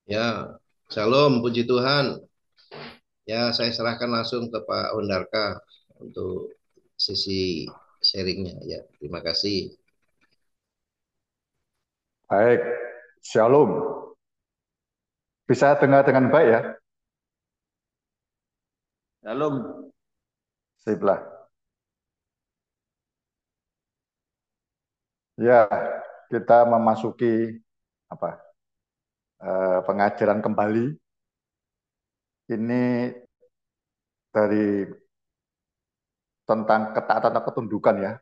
Ya, Shalom, puji Tuhan. Ya, saya serahkan langsung ke Pak Ondarka untuk sesi sharingnya. Ya, terima kasih. Baik, Shalom. Bisa dengar dengan baik ya? Shalom. Siplah. Ya, kita memasuki apa? Pengajaran kembali. Ini dari tentang ketaatan atau ketundukan ya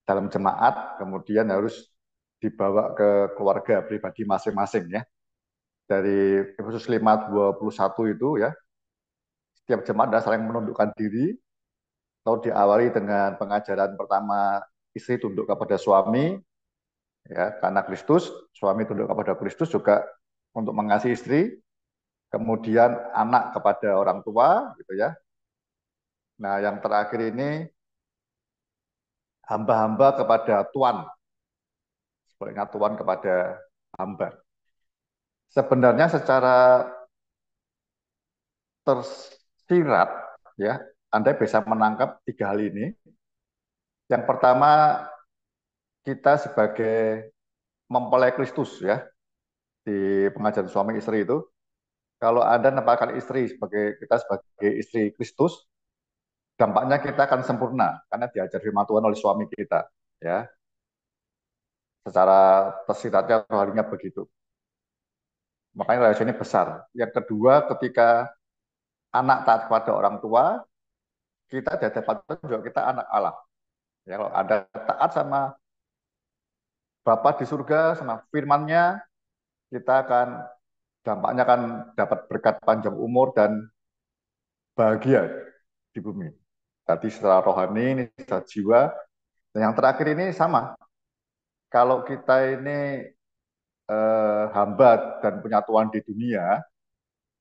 dalam jemaat, kemudian harus dibawa ke keluarga pribadi masing-masing ya. Dari Efesus 5:21 itu ya, setiap jemaat adalah saling menundukkan diri, atau diawali dengan pengajaran pertama istri tunduk kepada suami, ya karena Kristus, suami tunduk kepada Kristus juga untuk mengasihi istri, kemudian anak kepada orang tua gitu ya. Nah, yang terakhir ini hamba-hamba kepada tuan, sebaliknya tuan kepada hamba. Sebenarnya secara tersirat ya, Anda bisa menangkap tiga hal ini. Yang pertama, kita sebagai mempelai Kristus ya, di pengajaran suami istri itu, kalau Anda menempatkan istri sebagai kita sebagai istri Kristus, dampaknya kita akan sempurna karena diajar firman Tuhan oleh suami kita ya, secara tersiratnya rohaninya begitu, makanya rahasia ini besar. Yang kedua, ketika anak taat kepada orang tua, kita di hadapan Tuhan juga kita anak Allah ya. Kalau ada taat sama Bapa di surga, sama firman-Nya, kita akan dampaknya akan dapat berkat panjang umur dan bahagia di bumi. Tadi secara rohani, ini secara jiwa. Dan yang terakhir ini sama, kalau kita ini hamba dan punya Tuhan di dunia,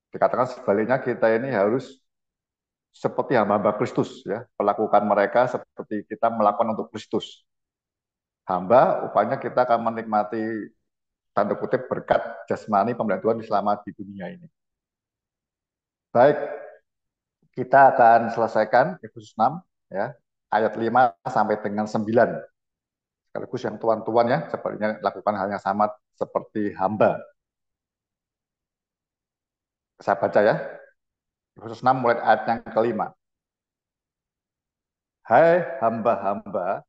dikatakan sebaliknya kita ini harus seperti hamba-hamba Kristus ya, melakukan mereka seperti kita melakukan untuk Kristus. Hamba, upaya kita akan menikmati tanda kutip berkat jasmani pemberian Tuhan selama di dunia ini. Baik, kita akan selesaikan Efesus 6 ya, ayat 5 sampai dengan 9. Sekaligus yang tuan-tuan ya, sebaliknya lakukan hal yang sama seperti hamba. Saya baca ya, Efesus 6 mulai ayat yang kelima. Hai hamba-hamba,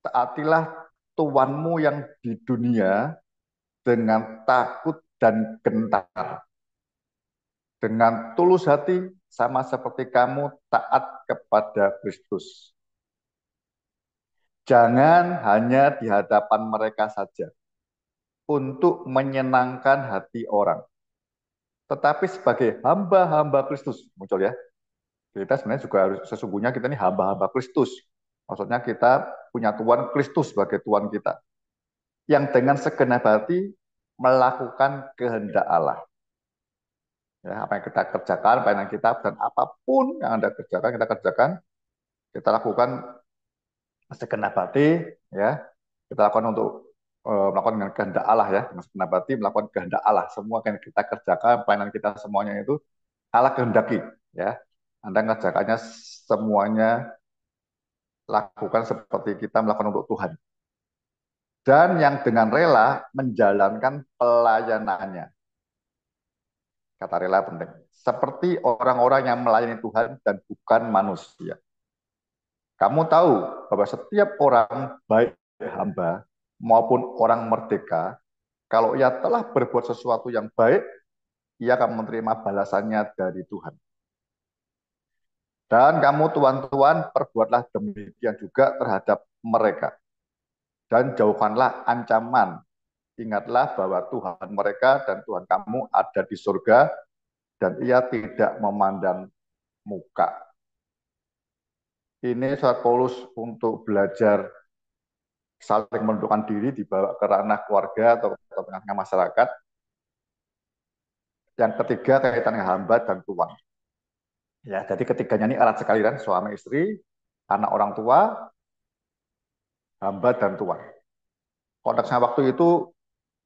taatilah tuanmu yang di dunia dengan takut dan gentar, dengan tulus hati, sama seperti kamu taat kepada Kristus. Jangan hanya di hadapan mereka saja, untuk menyenangkan hati orang, tetapi sebagai hamba-hamba Kristus. Muncul ya, kita sebenarnya juga harus, sesungguhnya kita ini hamba-hamba Kristus. Maksudnya kita punya Tuhan Kristus sebagai Tuhan kita, yang dengan segenap hati melakukan kehendak Allah. Ya, apa yang kita kerjakan, apa yang kita, dan apapun yang Anda kerjakan, kita lakukan segenap hati, ya, kita lakukan untuk melakukan dengan kehendak Allah ya, dengan segenap hati melakukan kehendak Allah. Semua yang kita kerjakan, pelayanan kita semuanya itu Allah kehendaki, ya. Anda mengerjakannya semuanya lakukan seperti kita melakukan untuk Tuhan. Dan yang dengan rela menjalankan pelayanannya. Kata rela penting. Seperti orang-orang yang melayani Tuhan dan bukan manusia. Kamu tahu bahwa setiap orang, baik hamba maupun orang merdeka, kalau ia telah berbuat sesuatu yang baik, ia akan menerima balasannya dari Tuhan. Dan kamu tuan-tuan, perbuatlah demikian juga terhadap mereka. Dan jauhkanlah ancaman. Ingatlah bahwa Tuhan mereka dan Tuhan kamu ada di surga, dan ia tidak memandang muka. Ini surat Paulus untuk belajar saling menundukkan diri, dibawa ke ranah keluarga atau ke tengah-tengah masyarakat. Yang ketiga kaitannya hamba dan tuan. Ya, jadi ketiganya ini erat sekali kan, suami istri, anak orang tua, hamba dan tuan. Konteksnya waktu itu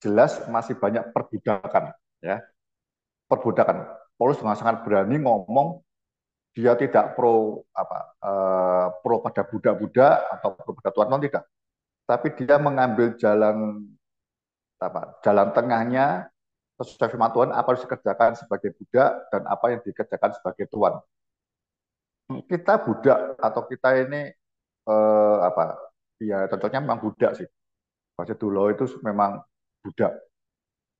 jelas masih banyak perbudakan, ya, perbudakan. Paulus dengan sangat berani ngomong dia tidak pro apa pro pada budak-budak atau pro pada tuan tidak, tapi dia mengambil jalan jalan tengahnya sesuai firman Tuhan apa yang dikerjakan sebagai budak dan apa yang dikerjakan sebagai tuan. Kita budak atau kita ini apa ya contohnya memang budak sih. Bahasa dulu itu memang budak.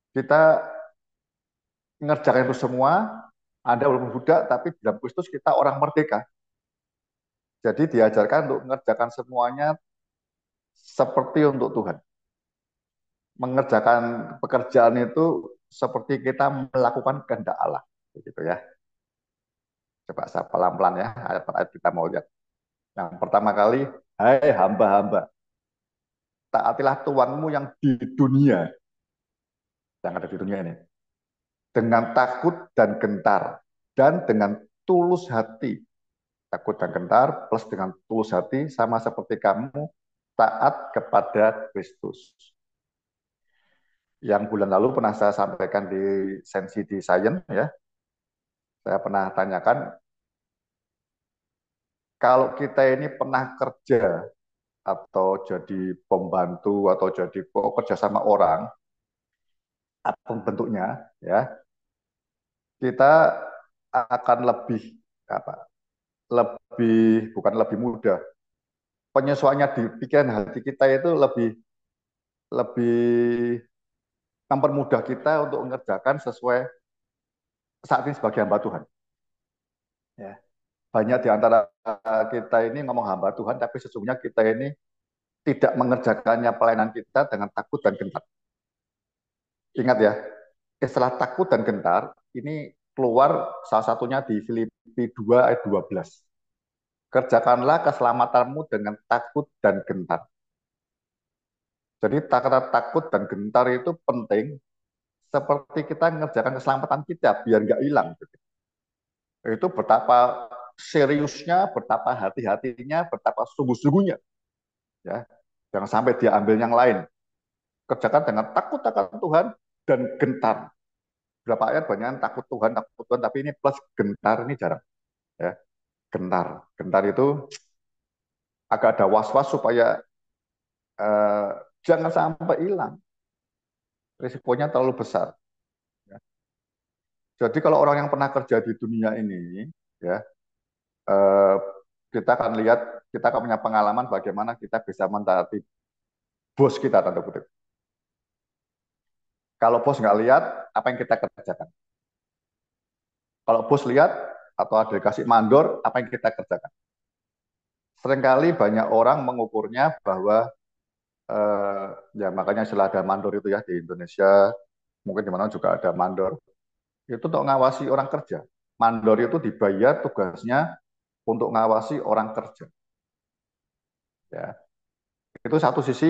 Kita mengerjakan itu semua, Anda walaupun budak, tapi dalam Kristus kita orang merdeka. Jadi diajarkan untuk mengerjakan semuanya seperti untuk Tuhan. Mengerjakan pekerjaan itu seperti kita melakukan kehendak Allah. Begitu ya. Coba saya pelan-pelan ya, ayat-ayat kita mau lihat. Yang pertama kali, hai hamba-hamba, taatilah Tuhanmu yang di dunia, yang ada di dunia ini, dengan takut dan gentar, dan dengan tulus hati. Takut dan gentar plus dengan tulus hati sama seperti kamu taat kepada Kristus. Yang bulan lalu pernah saya sampaikan di sensi di Science ya. Saya pernah tanyakan kalau kita ini pernah kerja atau jadi pembantu atau jadi kerja sama orang apapun bentuknya ya, kita akan lebih apa? Lebih bukan lebih mudah. Penyesuaiannya di pikiran hati kita itu lebih lebih mempermudah kita untuk mengerjakan sesuai saat ini sebagai hamba Tuhan. Ya. Banyak di antara kita ini ngomong hamba Tuhan, tapi sesungguhnya kita ini tidak mengerjakannya pelayanan kita dengan takut dan gentar. Ingat ya, istilah takut dan gentar ini keluar salah satunya di Filipi 2 ayat 12. Kerjakanlah keselamatanmu dengan takut dan gentar. Jadi kata takut dan gentar itu penting seperti kita mengerjakan keselamatan kita biar nggak hilang. Itu betapa seriusnya, betapa hati-hatinya, betapa sungguh-sungguhnya. Ya, jangan sampai dia ambil yang lain. Kerjakan dengan takut akan Tuhan dan gentar. Berapa ayat banyak takut Tuhan, tapi ini plus gentar ini jarang. Ya, gentar, gentar itu agak ada was-was supaya eh, jangan sampai hilang. Risikonya terlalu besar. Ya. Jadi kalau orang yang pernah kerja di dunia ini, ya eh, kita akan lihat, kita akan punya pengalaman bagaimana kita bisa mentaati bos kita tanda kutip. Kalau bos nggak lihat, apa yang kita kerjakan? Kalau bos lihat atau ada dikasih mandor, apa yang kita kerjakan? Seringkali banyak orang mengukurnya bahwa eh, ya makanya istilah ada mandor itu ya di Indonesia, mungkin di mana juga ada mandor. Itu untuk ngawasi orang kerja. Mandor itu dibayar tugasnya untuk ngawasi orang kerja. Ya, itu satu sisi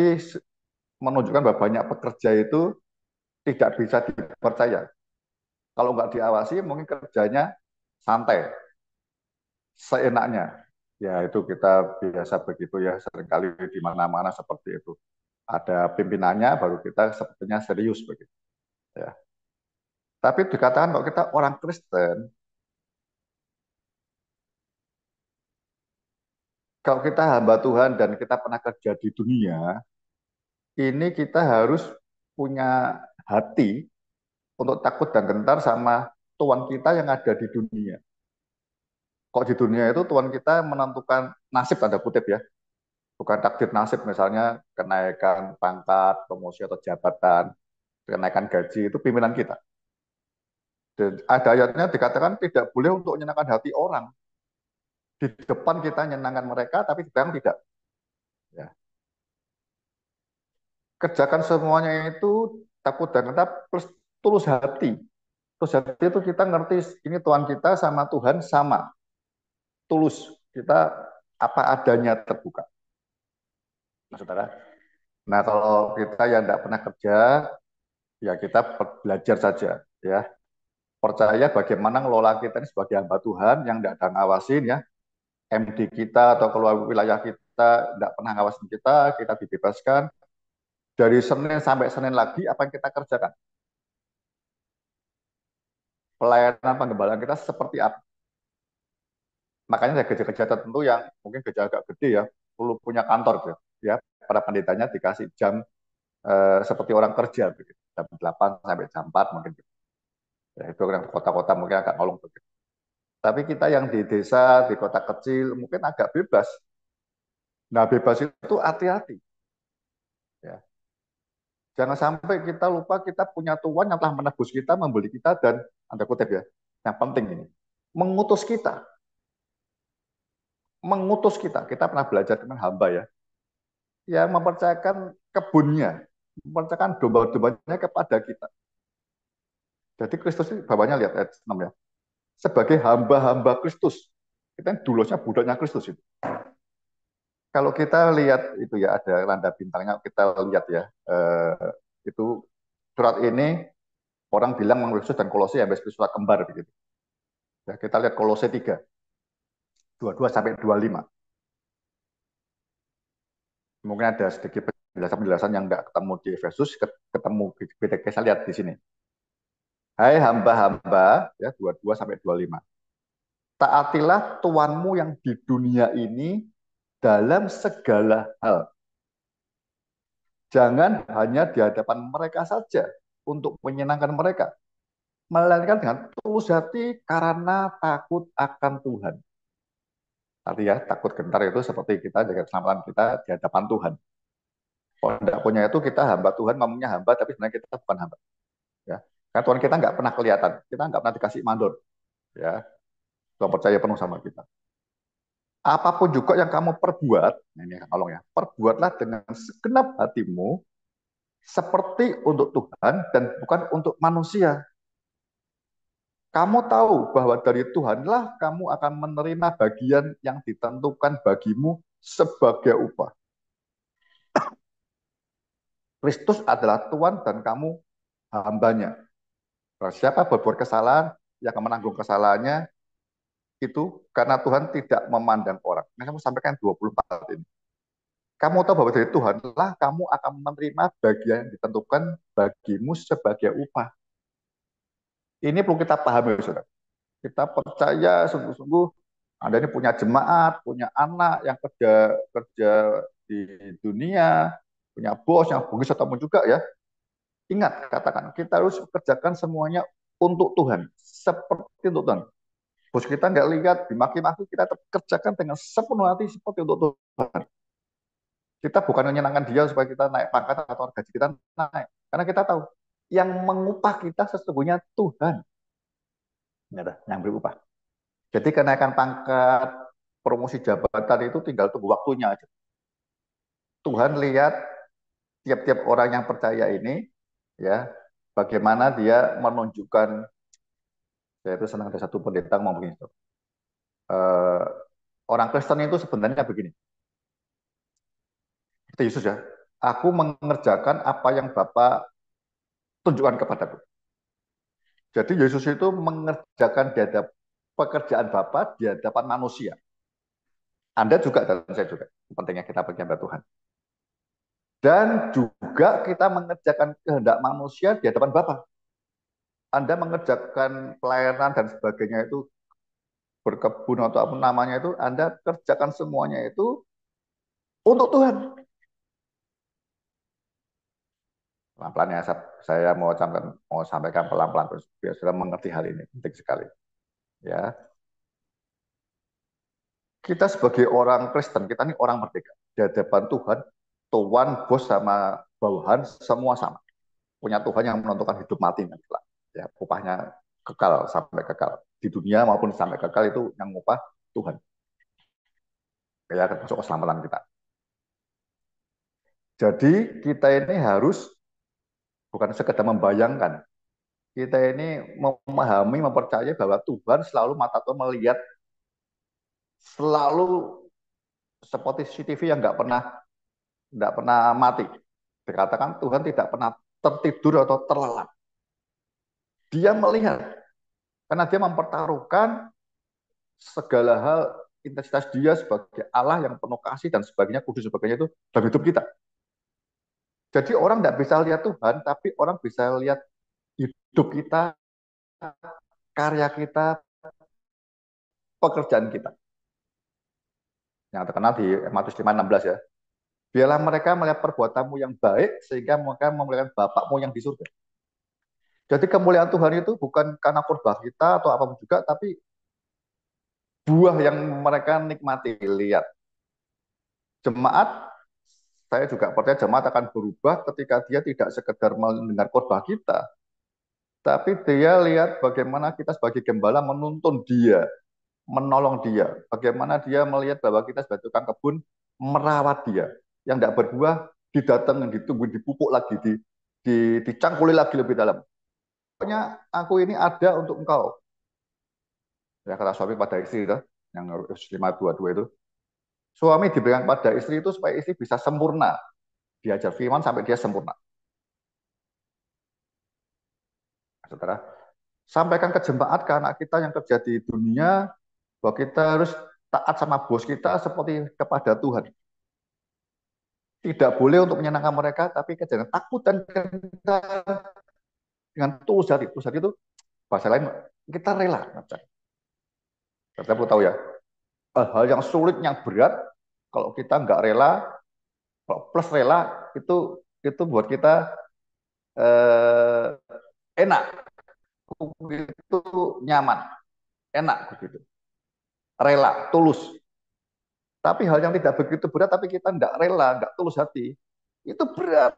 menunjukkan bahwa banyak pekerja itu tidak bisa dipercaya. Kalau nggak diawasi, mungkin kerjanya santai, seenaknya. Ya itu kita biasa begitu ya, seringkali di mana-mana seperti itu. Ada pimpinannya, baru kita sepertinya serius begitu. Ya. Tapi dikatakan kalau kita orang Kristen, kalau kita hamba Tuhan dan kita pernah kerja di dunia, ini kita harus punya hati untuk takut dan gentar sama Tuhan kita yang ada di dunia. Kok di dunia itu Tuhan kita menentukan nasib tanda kutip ya, bukan takdir nasib misalnya kenaikan pangkat, promosi atau jabatan, kenaikan gaji itu pimpinan kita. Dan ada ayatnya dikatakan tidak boleh untuk menyenangkan hati orang. Di depan kita menyenangkan mereka, tapi di belakang tidak. Ya. Kerjakan semuanya itu takut dan tetap plus tulus hati. Tulus hati itu kita ngerti ini Tuhan kita sama Tuhan sama. Tulus. Kita apa adanya terbuka. Nah, saudara. Nah, kalau kita yang tidak pernah kerja, ya kita belajar saja. Ya, percaya bagaimana ngelola kita ini sebagai hamba Tuhan yang tidak ada ngawasin ya. MD kita atau keluar wilayah kita tidak pernah ngawasin kita dibebaskan. Dari Senin sampai Senin lagi, apa yang kita kerjakan? Pelayanan penggembalaan kita seperti apa? Makanya ada gereja-gereja tertentu yang mungkin gereja agak gede ya, perlu punya kantor gitu. Ya, para pendetanya dikasih jam seperti orang kerja begitu. Jam 8 sampai jam 4 mungkin gitu. Ya, itu kan kota-kota mungkin agak nolong begitu. Tapi kita yang di desa, di kota kecil mungkin agak bebas. Nah, bebas itu hati-hati ya. Jangan sampai kita lupa kita punya Tuhan yang telah menebus kita, membeli kita dan Anda kutip ya. Yang penting ini, mengutus kita, mengutus kita. Kita pernah belajar dengan hamba ya, yang mempercayakan kebunnya, mempercayakan domba-dombanya kepada kita. Jadi Kristus ini bawahnya lihat ayat 6 ya. Sebagai hamba-hamba Kristus. Kita dulunya budaknya Kristus itu. Kalau kita lihat itu ya ada tanda bintangnya kita lihat ya itu surat ini orang bilang Kristus dan Kolose ya seperti surat kembar begitu. Ya, kita lihat Kolose 3 22 sampai 25. Mungkin ada sedikit penjelasan-penjelasan yang nggak ketemu di Efesus, ketemu BTK saya lihat di sini. Hai hamba-hamba ya 22 sampai 25. Taatilah Tuanmu yang di dunia ini dalam segala hal. Jangan hanya di hadapan mereka saja untuk menyenangkan mereka, melainkan dengan tulus hati karena takut akan Tuhan. Tadi ya, takut gentar itu seperti kita jaga keselamatan kita di hadapan Tuhan. Kalau tidak punya itu kita hamba Tuhan, ngomongnya hamba, tapi sebenarnya kita bukan hamba. Ya, karena Tuhan kita nggak pernah kelihatan, kita nggak pernah dikasih mandor. Ya, Tuhan percaya penuh sama kita. Apapun juga yang kamu perbuat, nah ini tolong ya, perbuatlah dengan segenap hatimu seperti untuk Tuhan dan bukan untuk manusia. Kamu tahu bahwa dari Tuhanlah kamu akan menerima bagian yang ditentukan bagimu sebagai upah. Kristus adalah Tuhan dan kamu hambanya. Siapa berbuat kesalahan, yang akan menanggung kesalahannya itu karena Tuhan tidak memandang orang. Nah, kamu sampaikan 24 ini. Kamu tahu bahwa dari Tuhanlah kamu akan menerima bagian yang ditentukan bagimu sebagai upah. Ini perlu kita pahami, saudara. Kita percaya sungguh-sungguh Anda ini punya jemaat, punya anak yang kerja kerja di dunia, punya bos yang bagus ataupun juga ya. Ingat, katakan, kita harus kerjakan semuanya untuk Tuhan, seperti untuk Tuhan. Bos kita nggak lihat, dimaki-maki, kita tetap kerjakan dengan sepenuh hati seperti untuk Tuhan. Kita bukan menyenangkan dia supaya kita naik pangkat atau gaji kita naik. Karena kita tahu, yang mengupah kita sesungguhnya Tuhan. Yang beri upah. Jadi kenaikan pangkat, promosi jabatan itu tinggal tunggu waktunya aja. Tuhan lihat tiap-tiap orang yang percaya ini, ya, bagaimana dia menunjukkan, saya itu senang ada satu pendeta ngomong begini, orang Kristen itu sebenarnya begini, seperti Yesus ya, aku mengerjakan apa yang Bapa tunjukkan kepadaku. Jadi Yesus itu mengerjakan pekerjaan Bapa di hadapan manusia. Anda juga dan saya juga, pentingnya kita bagi hamba Tuhan. Dan juga kita mengerjakan kehendak manusia di hadapan Bapa. Anda mengerjakan pelayanan dan sebagainya itu berkebun atau apa namanya itu, Anda kerjakan semuanya itu untuk Tuhan. Pelan-pelan ya, saya mau sampaikan pelan-pelan terus biar sudah mengerti hal ini penting sekali. Ya, kita sebagai orang Kristen, kita ini orang merdeka di hadapan Tuhan. Tuhan, bos sama bawahan semua sama. Punya Tuhan yang menentukan hidup mati nanti lah. Ya, upahnya kekal sampai kekal di dunia maupun sampai kekal itu yang upah Tuhan. Ya, termasuk keselamatan kita. Jadi kita ini harus bukan sekedar membayangkan, kita ini memahami, mempercayai bahwa Tuhan selalu mata Tuhan melihat selalu seperti CCTV yang nggak pernah mati. Dikatakan Tuhan tidak pernah tertidur atau terlelap. Dia melihat karena dia mempertaruhkan segala hal intensitas dia sebagai Allah yang penuh kasih dan sebagainya, kudus sebagainya itu dalam hidup kita. Jadi orang tidak bisa lihat Tuhan, tapi orang bisa lihat hidup kita, karya kita, pekerjaan kita. Yang terkenal di Matius 5:16 ya. Biarlah mereka melihat perbuatanmu yang baik, sehingga mereka memuliakan Bapakmu yang di surga. Jadi kemuliaan Tuhan itu bukan karena khotbah kita atau apapun juga, tapi buah yang mereka nikmati. Lihat, jemaat, saya juga percaya jemaat akan berubah ketika dia tidak sekedar mendengar khotbah kita, tapi dia lihat bagaimana kita sebagai gembala menuntun dia, menolong dia, bagaimana dia melihat bahwa kita sebagai tukang kebun merawat dia, yang tidak berbuah didatengin, ditunggu, dipupuk lagi, dicangkuli lagi lebih dalam. Pokoknya aku ini ada untuk engkau. Ya kata suami pada istri itu, yang 5:22 itu. Suami diberikan pada istri itu supaya istri bisa sempurna. Diajar firman sampai dia sempurna. Saudara, sampaikan ke jemaat ke anak kita yang kerja di dunia bahwa kita harus taat sama bos kita seperti kepada Tuhan. Tidak boleh untuk menyenangkan mereka, tapi jangan takut dan kita dengan tulus hati. Tulus hati itu bahasa lain kita rela. Kita perlu tahu ya, hal yang sulit, yang berat, kalau kita nggak rela, kalau plus rela itu buat kita eh, enak, itu nyaman, enak begitu, rela, tulus. Tapi hal yang tidak begitu berat, tapi kita nggak rela, nggak tulus hati, itu berat.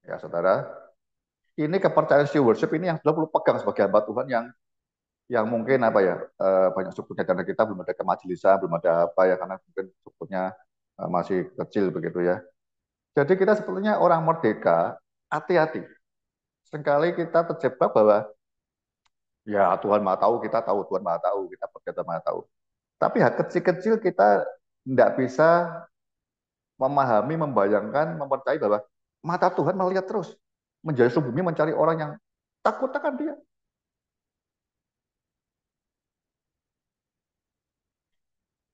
Ya saudara, ini kepercayaan stewardship ini yang sudah perlu pegang sebagai hamba Tuhan yang mungkin apa ya, banyak sukunya karena kita belum ada kemajelisan, belum ada apa ya, karena mungkin sukunya masih kecil begitu ya. Jadi kita sebetulnya orang merdeka, hati-hati. Seringkali kita terjebak bahwa ya Tuhan Maha tahu, kita tahu Tuhan Maha tahu, kita percaya Maha tahu. Tapi hal kecil-kecil kita tidak bisa memahami, membayangkan, mempercayai bahwa mata Tuhan melihat terus. Menjadi seluruh bumi mencari orang yang takut akan dia.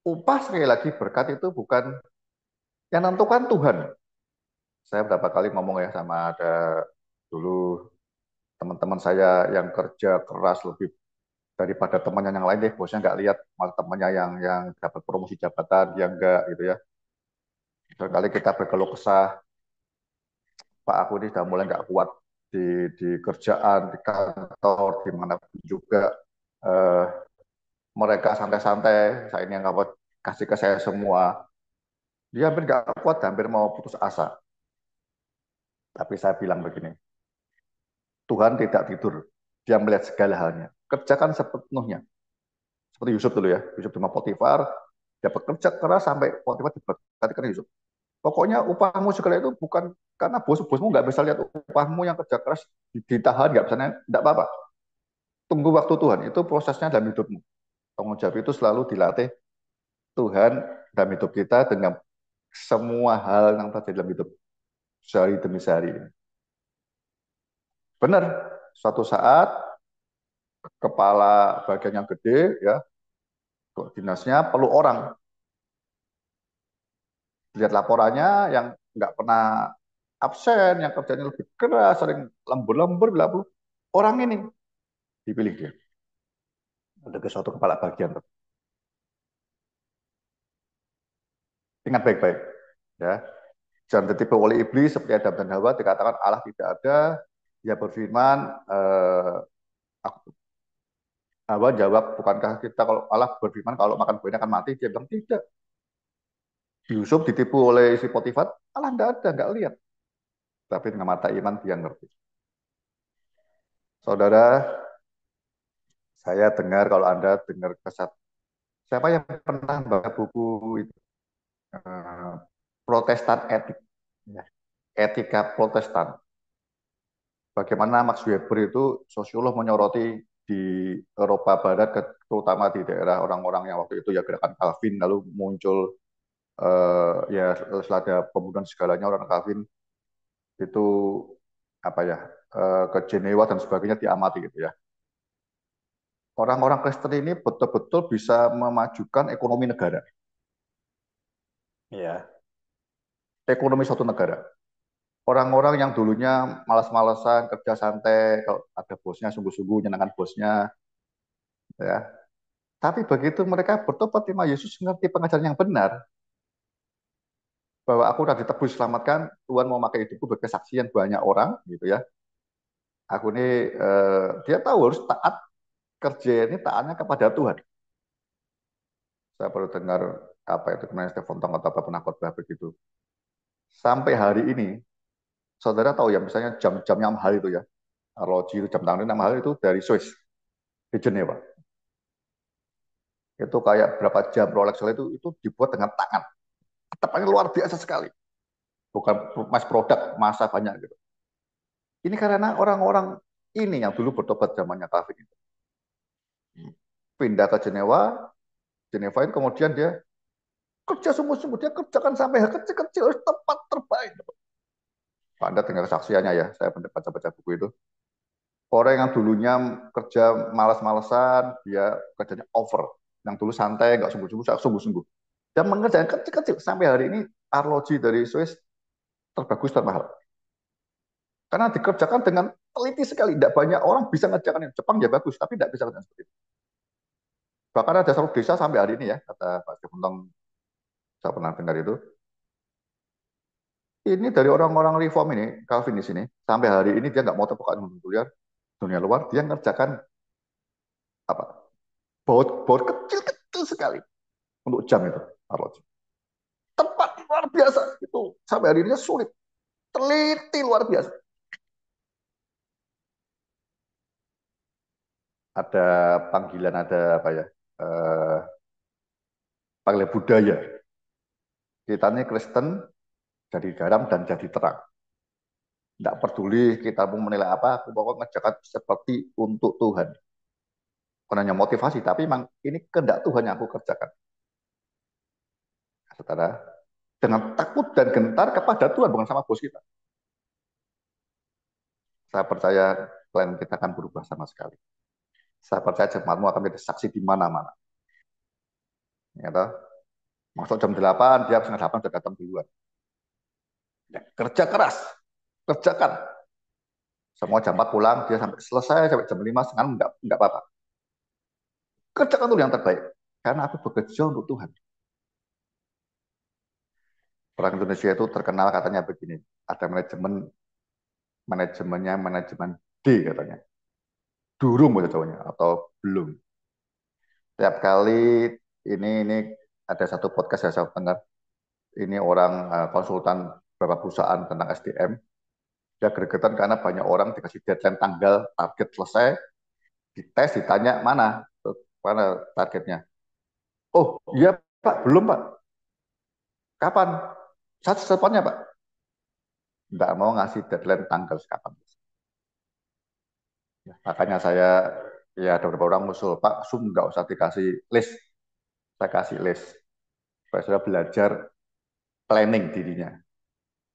Upah sekali lagi berkat itu bukan yang tentukan Tuhan. Saya berapa kali ngomong ya sama ada dulu teman-teman saya yang kerja keras lebih daripada temannya yang lain deh, bosnya nggak lihat malah temannya yang dapat promosi jabatan dia enggak gitu ya. Sekali kita berkeluh kesah, Pak aku ini sudah mulai nggak kuat di kerjaan, di kantor, dimanapun juga. Eh, Mereka santai-santai, saya ini yang nggak kasih ke saya semua. Dia hampir nggak kuat, hampir mau putus asa. Tapi saya bilang begini, Tuhan tidak tidur, dia melihat segala halnya. Kerjakan sepenuhnya. Seperti Yusuf dulu ya, Yusuf cuma Potifar, dia bekerja keras sampai Potifar diberkati karena Yusuf. Pokoknya upahmu segala itu bukan karena bosmu nggak bisa lihat upahmu yang kerja keras ditahan, nggak bisa, nggak apa-apa. Tunggu waktu Tuhan, itu prosesnya dalam hidupmu. Tanggung jawab itu selalu dilatih Tuhan dalam hidup kita dengan semua hal yang terjadi dalam hidup sehari demi sehari. Benar, suatu saat kepala bagian yang gede ya, dinasnya perlu orang. Lihat laporannya yang nggak pernah absen, yang kerjanya lebih keras, sering lembur-lembur, orang ini dipilih dia ada suatu kepala bagian. Ingat baik-baik ya, jangan tertipu oleh iblis seperti Adam dan Hawa. Dikatakan Allah tidak ada, dia berfirman, Hawa jawab, bukankah kita kalau Allah berfirman kalau makan buah ini akan mati? Dia bilang tidak. Yusuf ditipu oleh si Potifar, Allah tidak ada, nggak lihat. Tapi dengan mata iman dia ngerti. Saudara, saya dengar kalau Anda dengar kesat, siapa yang pernah baca buku itu, eh, Protestan Etik, ya, Etika Protestan. Bagaimana Max Weber itu sosiolog menyoroti di Eropa Barat, terutama di daerah orang-orang yang waktu itu ya gerakan Calvin, lalu muncul ya setelah ada pembunuhan segalanya orang Calvin itu apa ya, ke Jenewa dan sebagainya diamati gitu ya. Orang-orang Kristen ini betul-betul bisa memajukan ekonomi negara. Ya. ekonomi suatu negara. Orang-orang yang dulunya malas-malasan, kerja santai, kalau ada bosnya sungguh-sungguh nyenangkan bosnya, ya. Tapi begitu mereka bertobat terima Yesus, ngerti pengajaran yang benar, bahwa aku sudah ditebus, selamatkan, Tuhan mau pakai hidupku sebagai kesaksian banyak orang, gitu ya. Aku ini, dia tahu harus taat, kerja ini taatnya kepada Tuhan. Saya baru dengar apa itu kemarin Stephen Tong atau apa pernah khotbah begitu. Sampai hari ini, saudara tahu ya, misalnya jam-jamnya mahal itu ya, arloji itu jam tangan mahal itu dari Swiss, di Jenewa. Itu kayak berapa jam Rolex itu dibuat dengan tangan. Tepannya luar biasa sekali. Bukan mass produk, masa banyak gitu. Ini karena orang-orang ini yang dulu bertobat zamannya Calvin itu. Pindah ke Jenewa, Jenewa itu kemudian dia kerja sungguh-sungguh, dia kerjakan sampai hal kecil-kecil, tempat terbaik. Anda dengar kesaksiannya ya, saya baca-baca buku itu. Orang yang dulunya kerja malas-malesan, dia kerjanya over. Yang dulu santai, nggak sungguh-sungguh, sungguh-sungguh. Dan mengerjakan kecil-kecil. Sampai hari ini, arloji dari Swiss terbagus, termahal. Karena dikerjakan dengan teliti sekali. Tidak banyak orang bisa ngerjakan. Jepang ya bagus, tapi tidak bisa kerjakan seperti itu. Bahkan ada satu desa sampai hari ini ya, kata Pak Kepuntong, saya pernah dengar itu. Ini dari orang-orang reform ini, Calvin di sini, sampai hari ini dia nggak mau terbuka dunia luar, dia ngerjakan apa baut-baut kecil-kecil sekali untuk jam itu arloji. Tempat luar biasa itu sampai hari ini sulit, teliti luar biasa. Ada panggilan, ada apa ya? Eh, panggilan budaya. Kita ini Kristen, jadi garam dan jadi terang. Tidak peduli kita mau menilai apa, aku pokoknya ngerjakan seperti untuk Tuhan. Bukan hanya motivasi, tapi memang ini kehendak Tuhan yang aku kerjakan. Saudara, dengan takut dan gentar kepada Tuhan, bukan sama bos kita. Saya percaya plan kita akan berubah sama sekali. Saya percaya jemaatmu akan menjadi saksi di mana-mana. Ya, toh? Masuk jam 8, dia setengah 8 sudah datang duluan. Ya, kerja keras, kerjakan. Semua jam 4 pulang, dia sampai selesai, sampai jam 5, setengah enggak apa-apa. Kerjakan dulu yang terbaik. Karena aku bekerja untuk Tuhan. Orang Indonesia itu terkenal katanya begini, ada manajemennya manajemen D katanya. Durung bahasa Jawanya, atau belum. Tiap kali ini ada satu podcast yang saya dengar, ini orang konsultan beberapa perusahaan tentang SDM, dia gregetan karena banyak orang dikasih deadline tanggal target selesai, dites ditanya mana targetnya. Oh iya Pak, belum Pak. Kapan? Saat secepatnya Pak. Nggak mau ngasih deadline tanggal kapan. Ya, makanya saya, ya ada beberapa orang musul, Pak, nggak usah dikasih list. Saya kasih list. Supaya saya belajar planning dirinya.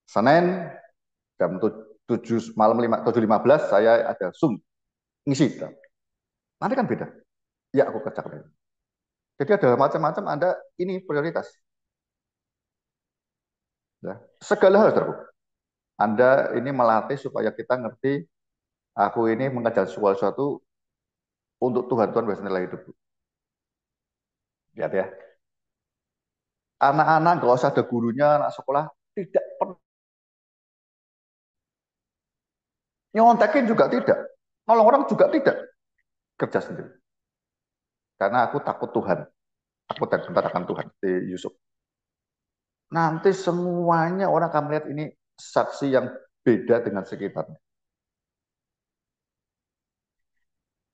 Senin jam 7 malam 7.15 saya ada Zoom ngisi. Nanti kan beda. Ya aku kerjakan ini. Jadi ada macam-macam Anda ini prioritas. Ya. Segala hal terus. Anda ini melatih supaya kita ngerti aku ini mengajar sesuatu untuk Tuhan, Tuhan biasanya nilai hidup. Lihat ya. Anak-anak nggak usah ada gurunya, anak sekolah tidak pernah nyontekin juga tidak. Nolong orang juga tidak. Kerja sendiri. Karena aku takut Tuhan. Aku dan bentar akan Tuhan. Di Yusuf. Nanti semuanya orang akan melihat ini saksi yang beda dengan sekitarnya.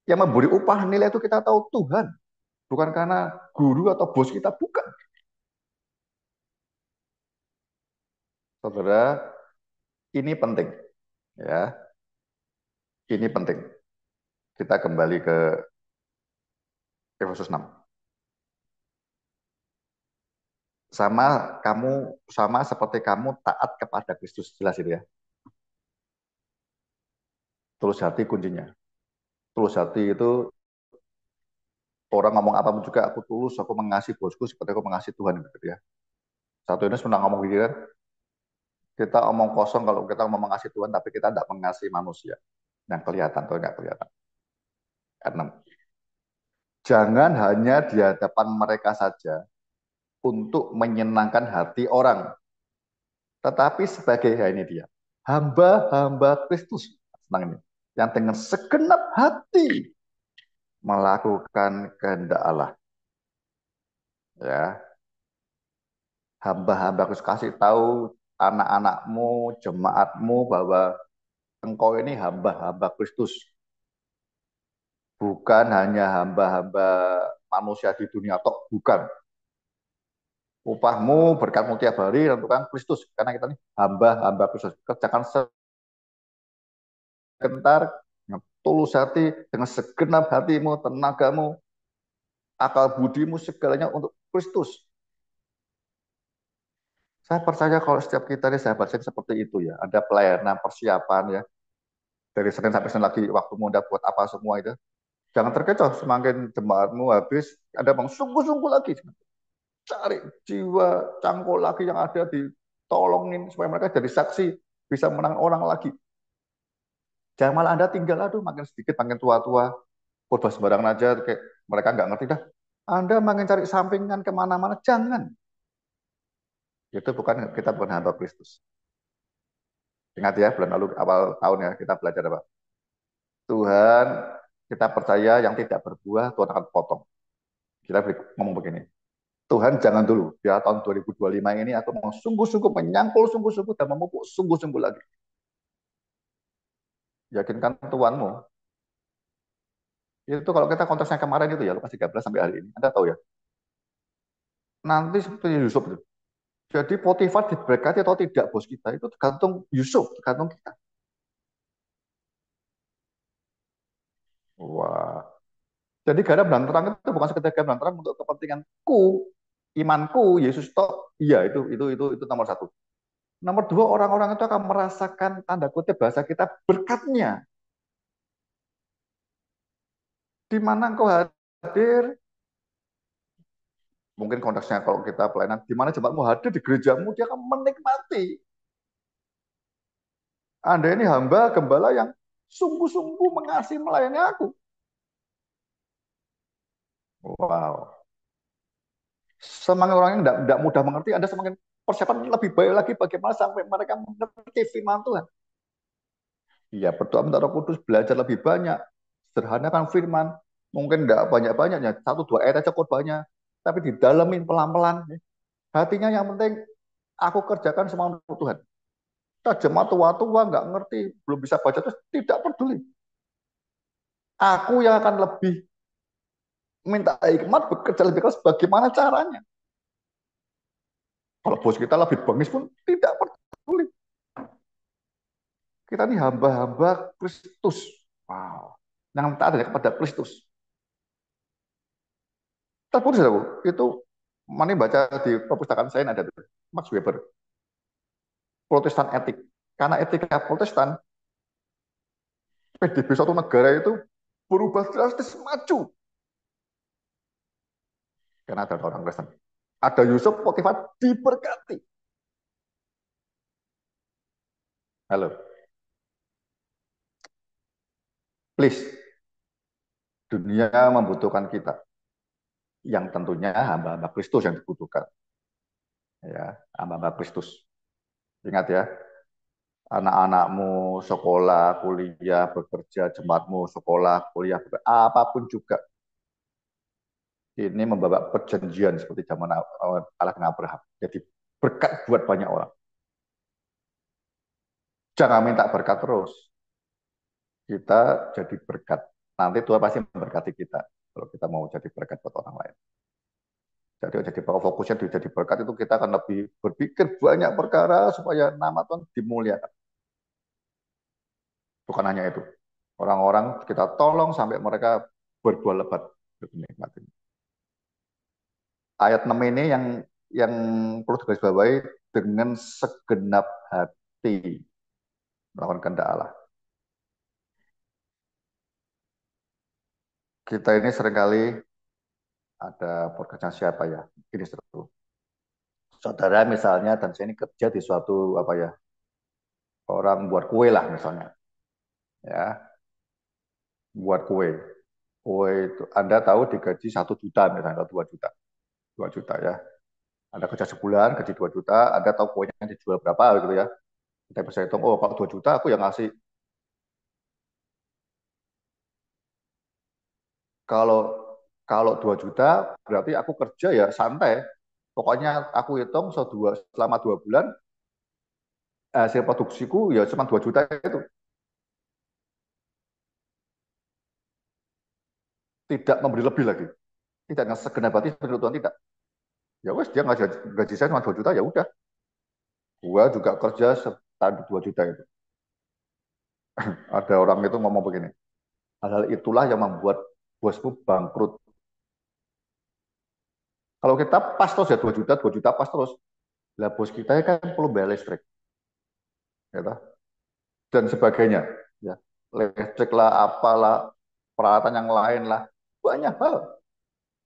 Yang memberi upah nilai itu kita tahu Tuhan. Bukan karena guru atau bos kita. Bukan. Saudara, ini penting. Ya, ini penting. Kita kembali ke Efesus 6. Sama seperti kamu taat kepada Kristus, jelas itu ya. Tulus hati kuncinya. Tulus hati itu orang ngomong apapun juga aku tulus, aku mengasihi bosku seperti aku mengasihi Tuhan gitu ya. Satu ini pernah ngomong gitu kan, Kita omong kosong kalau kita mau mengasihi Tuhan, tapi kita tidak mengasihi manusia. Yang kelihatan atau nggak kelihatan. Keenam, jangan hanya di hadapan mereka saja untuk menyenangkan hati orang, tetapi sebagai, ya ini dia, hamba-hamba Kristus. Senang ini. Yang dengan segenap hati melakukan kehendak Allah. Ya, hamba-hamba Kristus, kasih tahu anak-anakmu, jemaatmu bahwa engkau ini hamba-hamba Kristus. Bukan hanya hamba-hamba manusia di dunia, toh bukan. Upahmu, berkatmu tiap hari tentukan Kristus. Karena kita ini hamba-hamba Kristus. Kerjakan sebentar, dengan tulus hati, dengan segenap hatimu, tenagamu, akal budimu, segalanya untuk Kristus. Saya percaya kalau setiap kita ini sahabat saya seperti itu ya. Ada pelayanan, persiapan ya. Dari Senin sampai Senin lagi waktu muda buat apa semua itu. Jangan terkecoh, semakin jemaatmu habis, ada bang sungguh-sungguh lagi. Cari jiwa cangkul lagi yang ada, ditolongin supaya mereka jadi saksi, bisa menang orang lagi. Jangan malah Anda tinggal, aduh makin sedikit, makin tua-tua, khotbah sembarangan aja, kayak mereka nggak ngerti dah. Anda makin cari sampingan kemana-mana, jangan. Itu bukan, kita bukan hamba Kristus. Ingat ya, bulan lalu awal tahun ya, kita belajar apa? Tuhan, kita percaya yang tidak berbuah, Tuhan akan potong. Kita ngomong begini, Tuhan jangan dulu, ya tahun 2025 ini aku mau sungguh-sungguh menyangkul sungguh-sungguh dan memupuk sungguh-sungguh lagi. Yakinkan Tuhanmu. Itu kalau kita konteksnya kemarin itu ya, Lukas 13 sampai hari ini. Anda tahu ya, nanti seperti Yusuf itu. Jadi Potifar diberkati atau tidak bos kita, itu tergantung Yusuf, tergantung kita. Wah. Jadi garam dan terang itu bukan sekedar garam dan terang untuk kepentinganku, imanku, Yesus toh. Iya, itu nomor satu. Nomor dua, orang-orang itu akan merasakan tanda kutip bahasa kita berkatnya. Di mana engkau hadir, mungkin konteksnya kalau kita pelayanan, di mana jemaatmu hadir di gerejamu, dia akan menikmati. Anda ini hamba gembala yang sungguh-sungguh mengasihi melayani aku. Wow. Semakin orang yang tidak mudah mengerti, Anda semakin persiapan lebih baik lagi bagaimana sampai mereka mengerti firman Tuhan. Iya, berdoa minta Roh Kudus, belajar lebih banyak, sederhanakan firman, mungkin tidak banyak-banyaknya, satu dua ayat aja khotbahnya, tapi didalemin pelan-pelan. Hatinya yang penting, aku kerjakan semua untuk Tuhan. Kita jemaat tua-tua nggak ngerti, belum bisa baca terus tidak peduli. Aku yang akan lebih minta hikmat, bekerja lebih keras, bagaimana caranya. Kalau bos kita lebih bengis pun tidak peduli. Kita ini hamba-hamba Kristus. Wow. Yang taat kepada Kristus. Terputus aku. Itu mana baca di perpustakaan saya ada tuh. Max Weber. Protestan etik. Karena etika Protestan, PDB suatu negara itu berubah drastis maju. Karena ada orang Kristen. Ada Yusuf Potifar diberkati. Halo. Please. Dunia membutuhkan kita. Yang tentunya hamba-hamba Kristus yang dibutuhkan. Ya, hamba-hamba Kristus. Ingat ya, anak-anakmu sekolah, kuliah, bekerja, jemaatmu sekolah, kuliah, apapun juga. Ini membawa perjanjian seperti zaman Allah dengan Abraham. Jadi berkat buat banyak orang. Jangan minta berkat terus. Kita jadi berkat. Nanti Tuhan pasti memberkati kita. Kalau kita mau jadi berkat buat orang lain. Jadi fokusnya di jadi berkat itu kita akan lebih berpikir banyak perkara supaya nama Tuhan dimuliakan. Bukan hanya itu. Orang-orang kita tolong sampai mereka berbuah lebat. Ayat 6 ini yang perlu digarisbawahi, dengan segenap hati melakukan kehendak Allah. Kita ini seringkali ada podcastnya siapa ya? Ini seru. Saudara misalnya dan saya ini kerja di suatu apa ya? orang buat kue lah misalnya, ya, buat kue. Kue itu Anda tahu digaji 1 juta misalnya, atau 2 juta, 2 juta ya. Ada kerja sebulan, gaji 2 juta, Anda tahu kuenya dijual berapa gitu ya. Kita bisa hitung, oh kalau 2 juta aku yang ngasih. Kalau kalau 2 juta berarti aku kerja ya santai. Pokoknya aku hitung selama 2 bulan hasil produksiku ya cuma 2 juta itu. Tidak memberi lebih lagi. Tidak yang segenap hati seperti Tuhan, tidak. Ya wes dia nggak gaji saya cuma 2 juta, ya udah. Gua juga kerja setahun 2 juta itu. Ada orang itu ngomong begini, hal-hal itulah yang membuat bosmu bangkrut. Kalau kita pas terus ya 2 juta pas terus. Lah bos kita kan perlu bayar listrik, ya toh? Dan sebagainya. Ya. Listrik lah, apalah, peralatan yang lain lah. Banyak hal.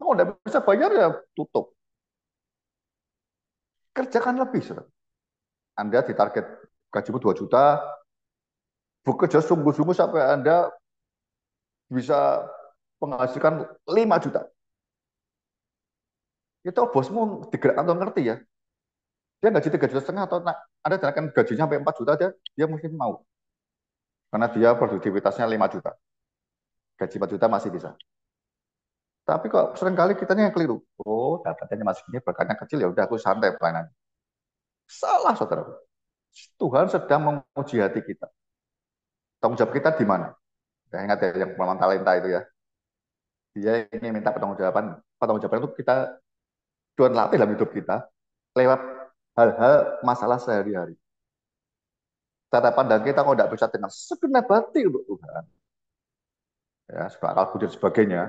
Kalau nggak bisa bayar ya tutup. Kerjakan lebih. Saudara. Anda ditarget gajimu 2 juta, bekerja sungguh-sungguh sampai Anda bisa menghasilkan 5 juta. Itu bosmu digerakkan atau ngerti ya. Dia gaji 3,5 juta atau Anda jangan gajinya sampai 4 juta aja, dia mungkin mau. Karena dia produktivitasnya 5 juta. Gaji 4 juta masih bisa. Tapi kok seringkali kita yang keliru. Oh, dapatnya masih gini, berkatnya kecil, ya udah aku santai pelayanan. Salah, saudara. Tuhan sedang menguji hati kita. Tanggung jawab kita di mana? Ya, ingat ya, yang pengalaman talenta itu ya. Dia ini minta pertanggungjawaban. Pertanggungjawaban itu kita Tuhan latih dalam hidup kita lewat hal-hal masalah sehari-hari. Cara pandang kita kalau tidak bisa dengan segenap hati untuk Tuhan, ya, suka akal budi dan sebagainya,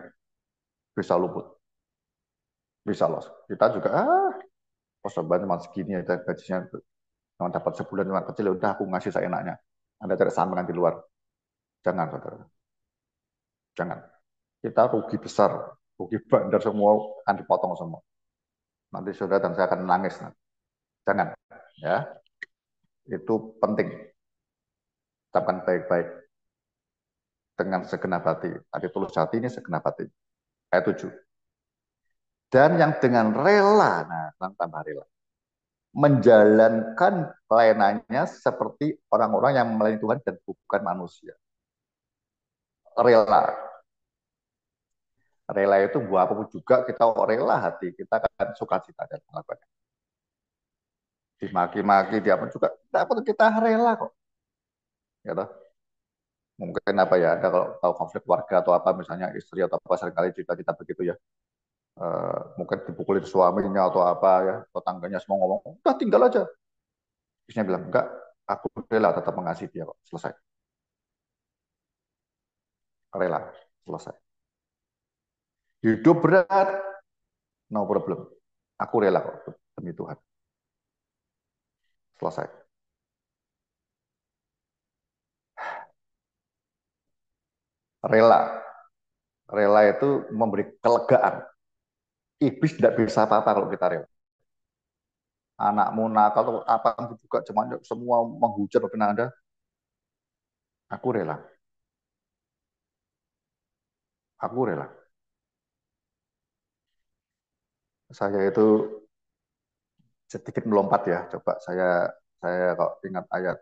bisa luput, bisa loss. Kita juga, persembahan cuma segini ya, gajinya cuma dapat sebulan cuma kecil, ya udah aku ngasih seenaknya. Anda cari sampingan di luar. Jangan, saudara. Jangan. Kita rugi besar, rugi bandar semua, akan dipotong semua. Nanti saudara dan saya akan nangis. Jangan. Ya, itu penting. Ucapkan baik-baik dengan segenap hati. Tadi tulus hati ini segenap hati. Ayat 7. Dan yang dengan rela, nah, tambah rela, menjalankan pelayanannya seperti orang-orang yang melayani Tuhan dan bukan manusia. Rela. Rela itu buat apapun juga kita rela hati. Kita akan suka cita dan melakukannya. Dimaki-maki, diapa juga. Kita rela kok. Ya toh? Mungkin apa ya, ada kalau tahu konflik keluarga atau apa, misalnya istri atau apa, seringkali cerita-cerita begitu ya. Mungkin dipukulin suaminya atau apa ya, tetangganya semua ngomong, udah tinggal aja. Istrinya bilang, enggak, aku rela tetap mengasihi dia kok. Selesai. Rela. Selesai. Hidup berat, no problem. Aku rela kok demi Tuhan. Selesai. Rela. Rela itu memberi kelegaan. Iblis tidak bisa apa-apa kalau kita rela. Anakmu nakal atau apa juga, cuma semua menghujat pada Anda. Aku rela. Aku rela. Saya itu sedikit melompat ya. Coba saya kok ingat ayat.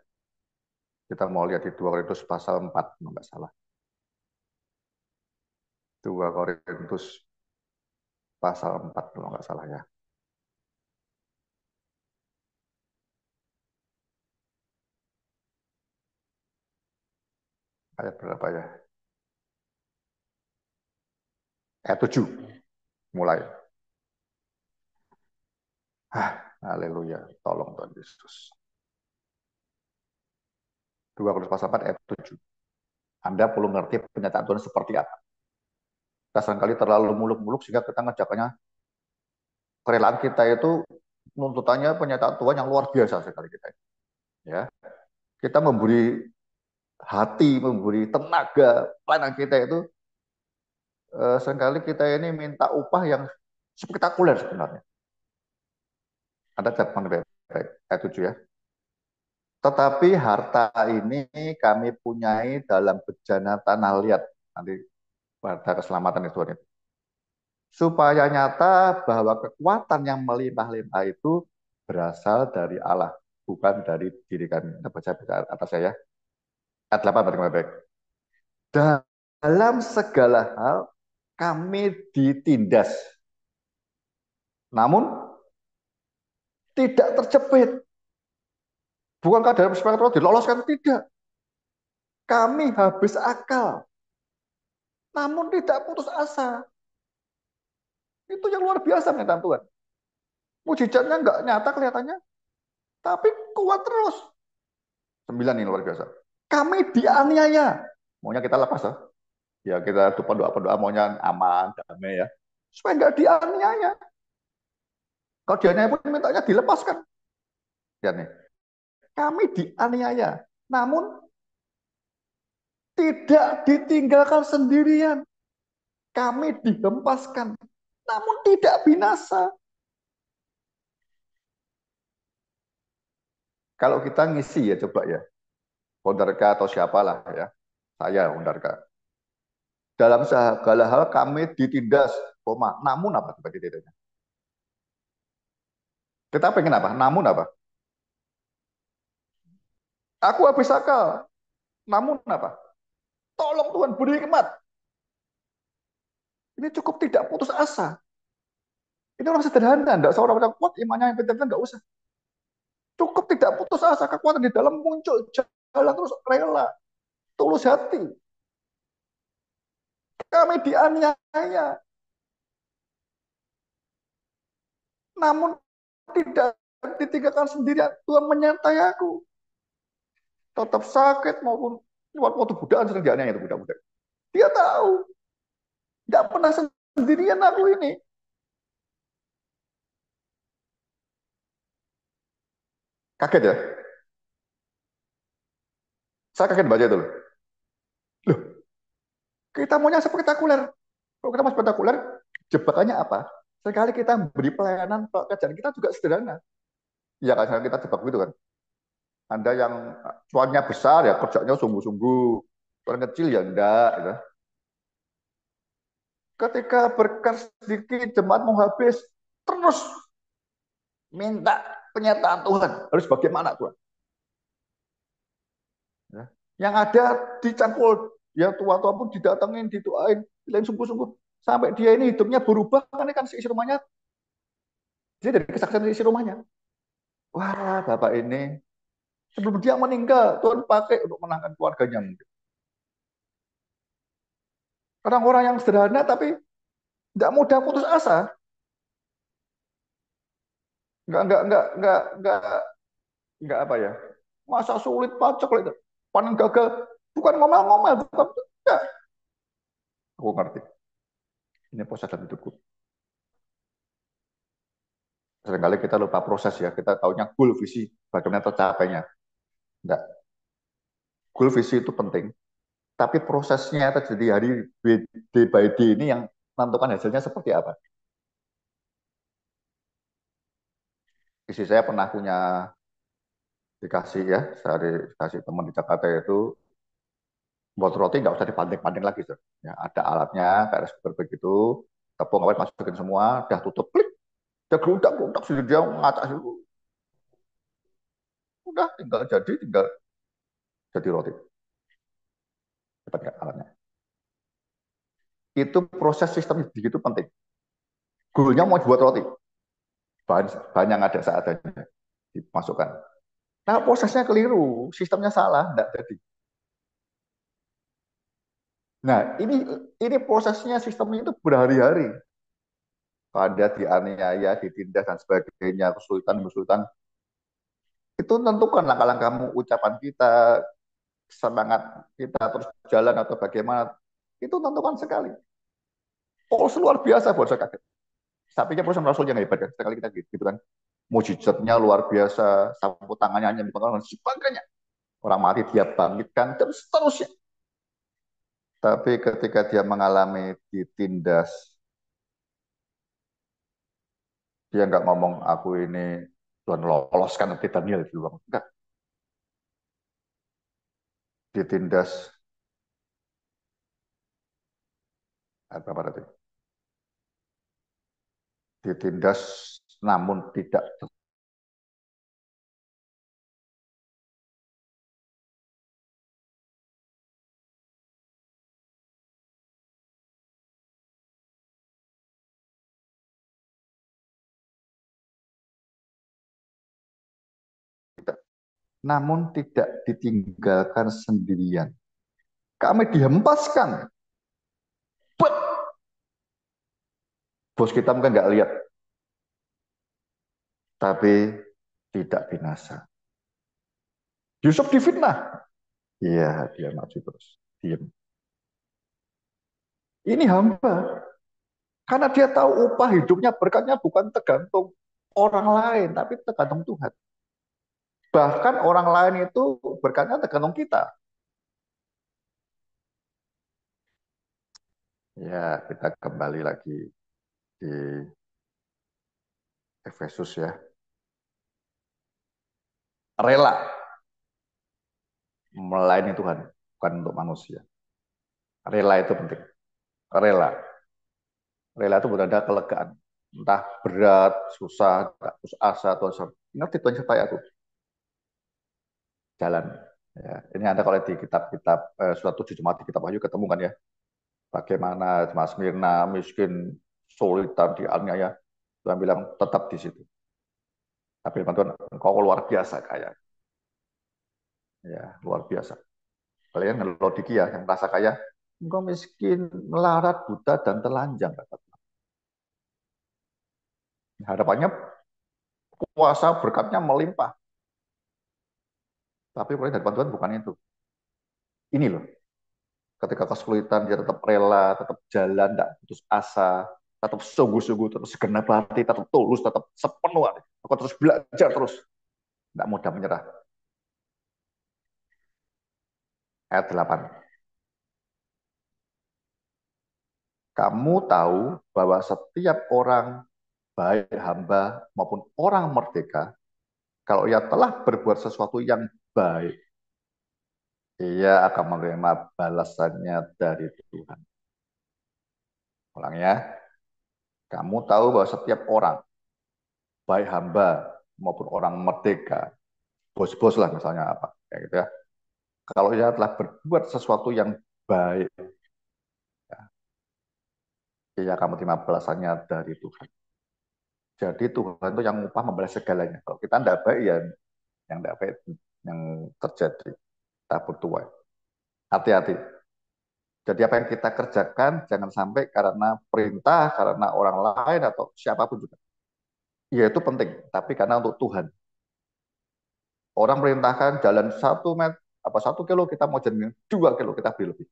Kita mau lihat di 2 Korintus pasal 4, kalau nggak salah. 2 Korintus pasal 4, kalau nggak salah ya. Ayat berapa ya? Ayat 7. Mulai. Haleluya. Tolong Tuhan Yesus. 2 Korintus pasal 4 ayat 7. Anda perlu ngerti penyataan Tuhan seperti apa. Kita seringkali terlalu muluk-muluk sehingga kita ngejakannya, kerelaan kita itu nuntutannya penyataan Tuhan yang luar biasa sekali kita. Ya, kita memberi hati, memberi tenaga, pelayanan kita itu seringkali kita ini minta upah yang spektakuler sebenarnya. Ada catatan baik-baik ayat 7 ya. Tetapi harta ini kami punyai dalam bejana tanah liat. Nanti pada keselamatan itu. Supaya nyata bahwa kekuatan yang melimpah-limpah itu berasal dari Allah, bukan dari diri kami. Kita baca atas saya. Ayat 8 baik-baik. Dalam segala hal kami ditindas. Namun tidak terjepit. Bukankah dalam semangat diloloskan? Tidak. Kami habis akal. Namun tidak putus asa. Itu yang luar biasa minta Tuhan. Mujizatnya nggak nyata kelihatannya, tapi kuat terus. 9 ini luar biasa. Kami dianiaya. Maunya kita lepas ya. Ya kita doa maunya aman, damai ya. Supaya nggak dianiaya. Kalau dianiaya pun mintanya dilepaskan. Ya nih. Kami dianiaya. Namun tidak ditinggalkan sendirian. Kami dihempaskan. Namun tidak binasa. Kalau kita ngisi ya coba ya. Hondarka atau siapalah ya. Saya Hondarka. Dalam segala hal kami ditindas, koma. Namun apa tiba ditindasnya? Kita pengen apa? Namun apa? Aku habis akal. Namun apa? Tolong Tuhan beri hikmat. Ini cukup tidak putus asa. Ini orang sederhana, enggak seorang yang kuat imannya yang penting enggak usah. Cukup tidak putus asa, kekuatan di dalam muncul, jalan terus rela, tulus hati. Kami dianiaya, namun tidak ditinggalkan sendirian. Tuhan menyertai aku. Tetap sakit maupun waktu budaan sering dianiaya itu budak-budak. Dia tahu, nggak pernah sendirian aku ini. Kaget ya? Saya kaget baca itu loh. Loh, kita maunya spektakuler. Kalau kita mau spektakuler, jebakannya apa? Sekali kita beri pelayanan, kerjaan kita juga sederhana. Ya kan, kita jebak gitu kan. Anda yang cuannya besar ya kerjanya sungguh-sungguh. Orang kecil ya enggak. Gitu. Ketika berkas sedikit, jemaat mau habis, terus minta penyertaan Tuhan. Harus bagaimana Tuhan? Ya. Yang ada dicangkul, ya tua-tua pun didatengin, didoain, dilain sungguh-sungguh. Sampai dia ini hidupnya berubah, kan isi rumahnya, dia dari kesaksian isi rumahnya. Wah, Bapak ini, sebelum dia meninggal, Tuhan pakai untuk menangkan keluarganya mungkin. Orang-orang yang sederhana tapi nggak mudah putus asa, nggak nggak apa ya, masa sulit pacok itu, panen gagal, bukan ngomel-ngomel, bukan, enggak. Aku ngerti, ini proses dalam hidupku. Seringkali kita lupa proses ya, kita taunya goal visi, bagaimana tercapainya. Enggak, goal visi itu penting, tapi prosesnya terjadi hari day by day ini yang menentukan hasilnya seperti apa. Isi saya pernah punya dikasih ya, saya dikasih teman di Jakarta itu buat roti nggak usah dipanting-panting lagi, so. Ya, ada alatnya kayak rice cooker begitu, tepung apa masukin semua, udah tutup, klik, udah geludak-geludak sudah dia ngacak situ, udah tinggal jadi roti, cepat nggak alatnya. Itu proses sistem begitu penting. Goalnya mau buat roti, bahan yang ada seadanya dimasukkan. Nah prosesnya keliru, sistemnya salah, nggak jadi. Nah ini prosesnya sistemnya itu berhari-hari. Pada dianiaya, ditindas dan sebagainya, kesulitan itu tentukan langkah-langkahmu, ucapan kita, semangat kita terus jalan atau bagaimana, itu tentukan sekali. Oh, luar biasa buat saya kaget. Sapinya proses Rasul yang hebat kan, sekali kita gitu kan. Mujizatnya luar biasa, sapu tangannya hanya dan sebagainya. Orang mati dia bangkitkan, terus terusnya. Tapi ketika dia mengalami ditindas, dia nggak ngomong aku ini Tuhan loloskan nanti Daniel di luar. Enggak. ditindas, ayat berapa tadi? Ditindas namun tidak, namun tidak ditinggalkan sendirian. Kami dihempaskan. Bet! Bos kita mungkin nggak lihat, tapi tidak binasa. Yusuf difitnah. Iya, dia maju terus. Diam. Ini hamba. Karena dia tahu upah hidupnya berkatnya bukan tergantung orang lain, tapi tergantung Tuhan. Bahkan orang lain itu berkatnya tergantung kita. Ya, kita kembali lagi di Efesus ya. Rela melayani Tuhan, bukan untuk manusia. Rela itu penting. Rela. Rela itu berada kelegaan. Entah berat, susah, putus asa, atau ngerti Tuhan sertai aku. Jalan. Ya, ini ada kalau di kitab-kitab suatu jemaat di kitab Wahyu ketemu kan ya. Bagaimana Mas Mirna miskin, solitan, dianiaya. Tuhan bilang tetap di situ. Tapi Tuhan, kau luar biasa kaya. Ya, luar biasa. Kalian ngelodiki ya, yang merasa kaya, engkau miskin, melarat, buta, dan telanjang. Harapannya kuasa berkatnya melimpah. Tapi dari hadapan Tuhan bukan itu. Ini loh, ketika kesulitan dia tetap rela, tetap jalan, tidak putus asa, tetap sungguh-sungguh, tetap segenap hati, tetap tulus, tetap sepenuh hati. Aku terus belajar terus, tidak mudah menyerah. Ayat 8. Kamu tahu bahwa setiap orang, baik hamba maupun orang merdeka, kalau ia telah berbuat sesuatu yang baik, ia akan menerima balasannya dari Tuhan. Ulang ya. Kamu tahu bahwa setiap orang, baik hamba maupun orang merdeka, bos-bos lah misalnya apa, kayak gitu ya. Kalau ia telah berbuat sesuatu yang baik, ya, ia akan menerima balasannya dari Tuhan. Jadi Tuhan itu yang upah membalas segalanya. Kalau kita tidak baik, ya yang tidak baik yang terjadi. Kita bertuai. Hati-hati. Jadi apa yang kita kerjakan jangan sampai karena perintah, karena orang lain atau siapapun juga. Ya itu penting, tapi karena untuk Tuhan. Orang perintahkan jalan 1 meter, apa 1 kilo kita mau jalan 2 kilo kita beli lebih.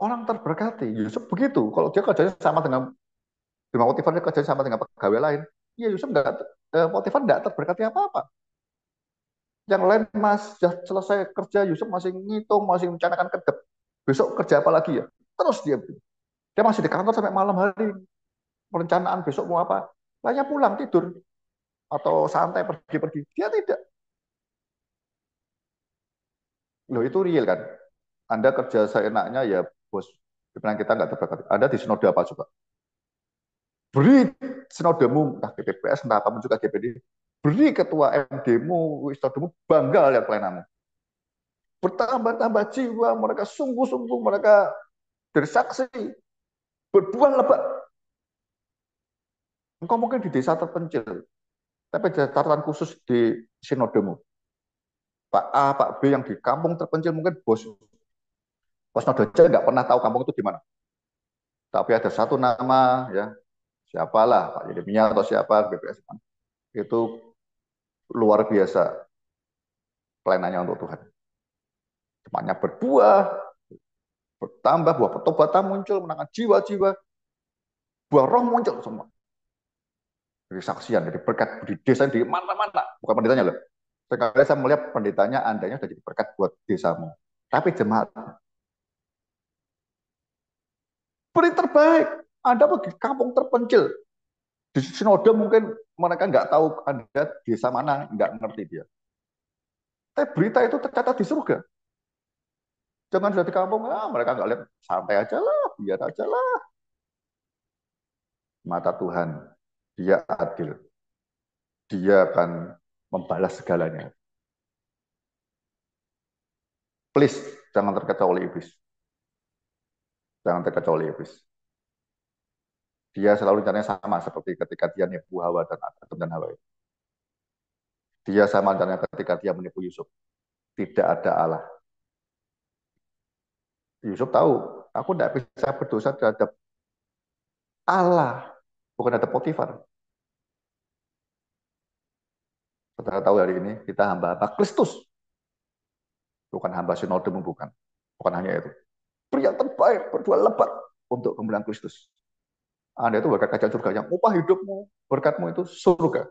Orang terberkati, Yusuf begitu. Kalau dia kerjanya sama dengan Potifar, dia kerjanya sama dengan pegawai lain. Ya Yusuf nggak, Potifar nggak terberkati apa-apa. Yang lain mas sudah selesai kerja, Yusuf masih ngitung, masih merencanakan ke besok kerja apa lagi ya. Terus dia masih di kantor sampai malam hari. Perencanaan besok mau apa. Lainnya pulang tidur atau santai pergi-pergi. Dia tidak. Loh itu real kan. Anda kerja seenaknya ya bos. Sebenarnya kita nggak terberkati. Anda di sinode apa juga? Beri sinodemu, entah GPPS, entah apapun juga GPD. Beri ketua MD-mu, wisdodemu bangga lihat pelayananmu. Bertambah-tambah jiwa, mereka sungguh-sungguh, mereka bersaksi, berbuah lebat. Engkau mungkin di desa terpencil, tapi ada catatan khusus di sinodemu. Pak A, Pak B yang di kampung terpencil mungkin bos Nodoja nggak pernah tahu kampung itu di mana. Tapi ada satu nama, ya siapalah Pak Yeremia atau siapa BPS itu luar biasa pelayanannya untuk Tuhan. Semuanya berbuah, bertambah, buah pertobatan muncul, menangkan jiwa-jiwa, buah roh muncul semua. Dari saksian, dari berkat di desa, di mana-mana. Bukan pendetanya loh. Sekali saya melihat pendetanya, andanya sudah jadi berkat buat desamu. Tapi jemaat, beri terbaik. Anda pergi kampung terpencil. Di sinode mungkin mereka nggak tahu Anda desa mana, nggak ngerti dia. Tapi berita itu tercatat di surga. Jangan sudah di kampung, mereka nggak lihat, santai aja lah, biar aja lah. Mata Tuhan, dia adil, dia akan membalas segalanya. Please, jangan terkecoh oleh iblis. Jangan terkecoh oleh iblis. Dia selalu rencananya sama seperti ketika dia nipu Hawa dan Adam dan Hawa. Dia sama rencananya ketika dia menipu Yusuf. Tidak ada Allah. Yusuf tahu, aku tidak bisa berdosa terhadap Allah, bukan ada Potifar. Saudara tahu hari ini kita hamba-hamba Kristus, bukan hamba sinodem, bukan. Bukan hanya itu. Pria terbaik berjual lebat untuk kemuliaan Kristus. Anda itu bakal kerajaan surga yang upah hidupmu, berkatmu itu surga.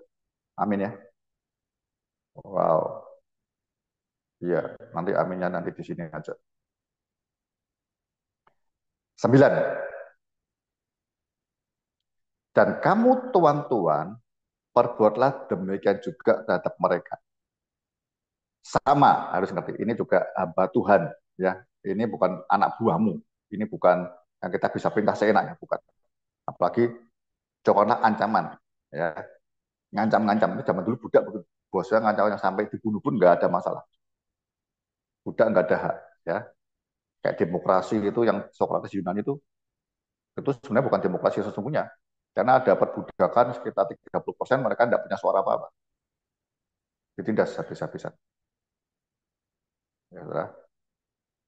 Amin ya. Wow. Iya, nanti aminnya nanti di sini aja. 9. Dan kamu tuan-tuan, perbuatlah demikian juga terhadap mereka. Sama, harus ngerti. Ini juga hamba Tuhan, ya. Ini bukan anak buahmu. Ini bukan yang kita bisa perintah seenaknya, bukan. Apalagi janganlah ancaman, ya. Ngancam-ngancam itu zaman dulu budak begitu. Bosnya ngancam sampai dibunuh pun nggak ada masalah. Budak nggak ada hak, ya. Kayak demokrasi itu yang Sokrates Yunani itu sebenarnya bukan demokrasi sesungguhnya. Karena ada perbudakan sekitar 30%, mereka tidak punya suara apa-apa. Ditindas habis-habisan. Ya,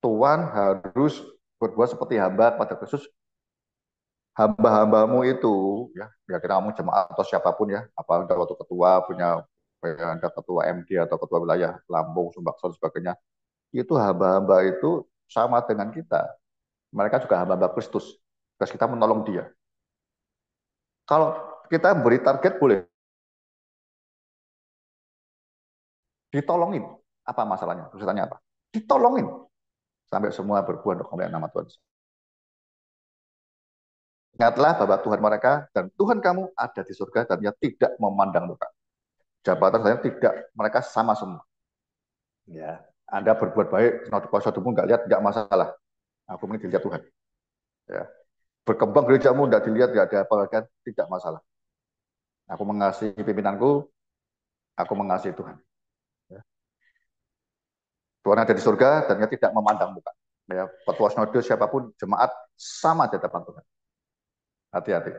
Tuhan harus berbuat seperti hamba pada Kristus. Hamba-hambamu itu, ya, kira-kira kamu jemaat atau siapapun ya, apa ada waktu ketua punya ada ketua MD atau ketua wilayah Lampung, Sumbaksel, dan sebagainya, itu hamba-hamba itu sama dengan kita. Mereka juga hamba-hamba Kristus. Terus kita menolong dia. Kalau kita beri target boleh, ditolongin. Apa masalahnya? Kesulitannya apa? Ditolongin. Sampai semua berbuat untuk kemuliaan nama Tuhan. Ingatlah bahwa Tuhan mereka dan Tuhan kamu ada di surga dan dia tidak memandang muka. Jabatan saya tidak, mereka sama semua. Ya, Anda berbuat baik, kuasa tubuh nggak lihat, nggak masalah. Aku ingin dilihat Tuhan. Ya. Berkembang gerejamu nggak dilihat, nggak ada apa kan, tidak masalah. Aku mengasihi pimpinanku, aku mengasihi Tuhan. Ya. Tuhan ada di surga dan dia tidak memandang muka. Ya, ketua sinode siapapun jemaat sama di hadapan Tuhan. Hati-hati.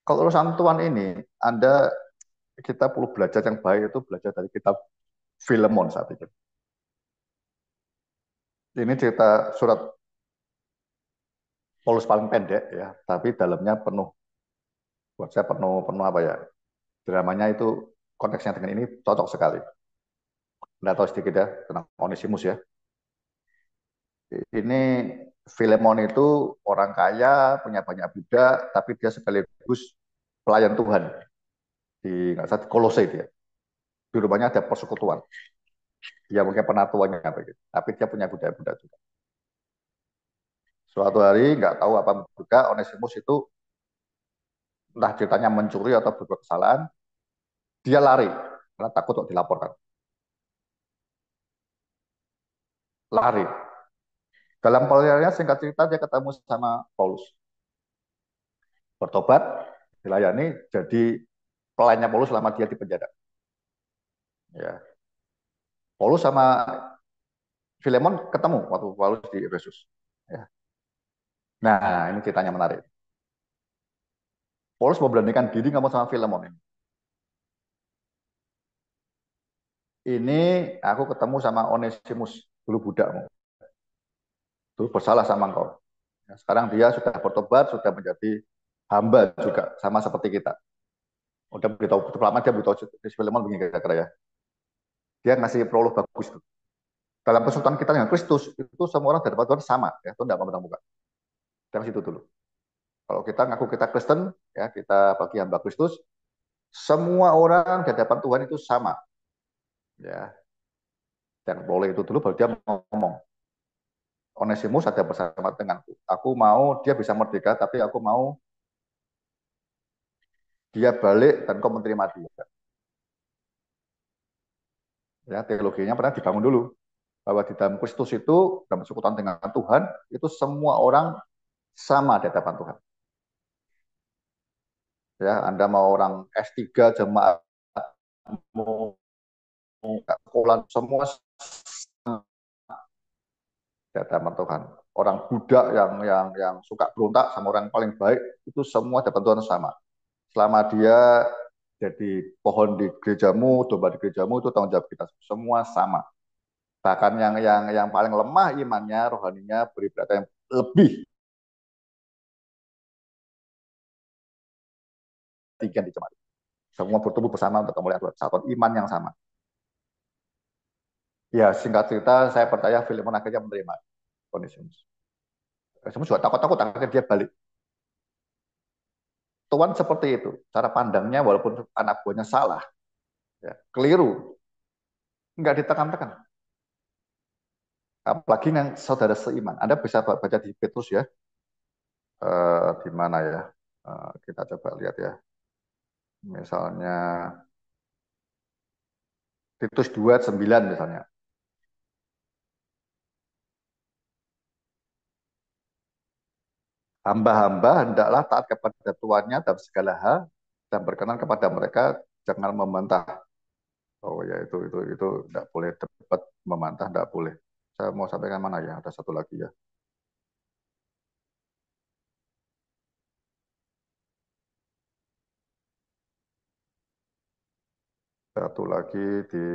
Kalau urusan Tuhan ini, kita perlu belajar yang baik itu belajar dari kitab Filemon saat itu. Ini cerita surat Paulus paling pendek ya, tapi dalamnya penuh. Buat saya penuh penuh apa ya? Dramanya itu konteksnya dengan ini cocok sekali. Anda tahu sedikit ya tentang Onesimus ya. Ini Filemon itu orang kaya, punya banyak budak, tapi dia sekaligus pelayan Tuhan di nggak salah di Kolose dia. Di rumahnya ada persekutuan. Dia mungkin pernah tuanya begitu, tapi dia punya budak-budak juga. Suatu hari nggak tahu apa juga Onesimus itu entah ceritanya mencuri atau berbuat kesalahan, dia lari karena takut untuk dilaporkan. Lari. Dalam pelariannya singkat cerita dia ketemu sama Paulus. Bertobat, dilayani, jadi pelayannya Paulus selama dia di penjara. Ya. Paulus sama Filemon ketemu waktu Paulus di Efesus. Ya. Nah, ini ceritanya menarik. Paulus mau beranikan diri ngomong sama Filemon ini. Ini aku ketemu sama Onesimus, dulu budakmu. Dulu bersalah sama engkau. Ya, sekarang dia sudah bertobat, sudah menjadi hamba juga, sama seperti kita. Udah beritahu, lama dia beritahu Filemon begini kira-kira ya. Dia ngasih prolog bagus tuh. Dalam persekutuan kita dengan Kristus, itu semua orang dari Tuhan sama. Ya, itu tidak memandang muka. Dari situ dulu. Kalau kita ngaku kita Kristen, ya kita bagi hamba Kristus, semua orang di hadapan Tuhan itu sama. Ya, dan boleh itu dulu baru dia ngomong. Onesimus ada bersama denganku. Aku mau dia bisa merdeka, tapi aku mau dia balik dan kau menerima dia. Ya, teologinya pernah dibangun dulu. bahwa di dalam Kristus itu, dalam persekutuan dengan Tuhan, itu semua orang sama di hadapan Tuhan. Ya, Anda mau orang S3 jemaat, mau sekolah, semua di hadapan Tuhan. Orang budak yang suka berontak sama orang yang paling baik itu semua di hadapan Tuhan sama. Selama dia jadi pohon di gerejamu, domba di gerejamu, itu tanggung jawab kita semua sama. Bahkan yang paling lemah imannya, rohaninya, beribadah yang lebih tinggi yang dicemari. Semua bertumbuh bersama untuk kemuliaan Tuhan. Satu iman yang sama. Ya, singkat cerita, saya percaya Filemon akhirnya menerima Onesimus. Onesimus juga takut-takut, akhirnya dia balik. Tuhan seperti itu. Cara pandangnya walaupun anak buahnya salah, ya, keliru, nggak ditekan-tekan. Apalagi yang saudara seiman. Anda bisa baca di Petrus ya. Di mana ya? Kita coba lihat ya. Misalnya Titus 2:9 misalnya. Hamba-hamba hendaklah taat kepada tuannya dalam segala hal dan berkenan kepada mereka, jangan membantah. Oh ya, itu tidak boleh debat, membantah tidak boleh. Saya mau sampaikan mana ya? Ada satu lagi ya. Satu lagi di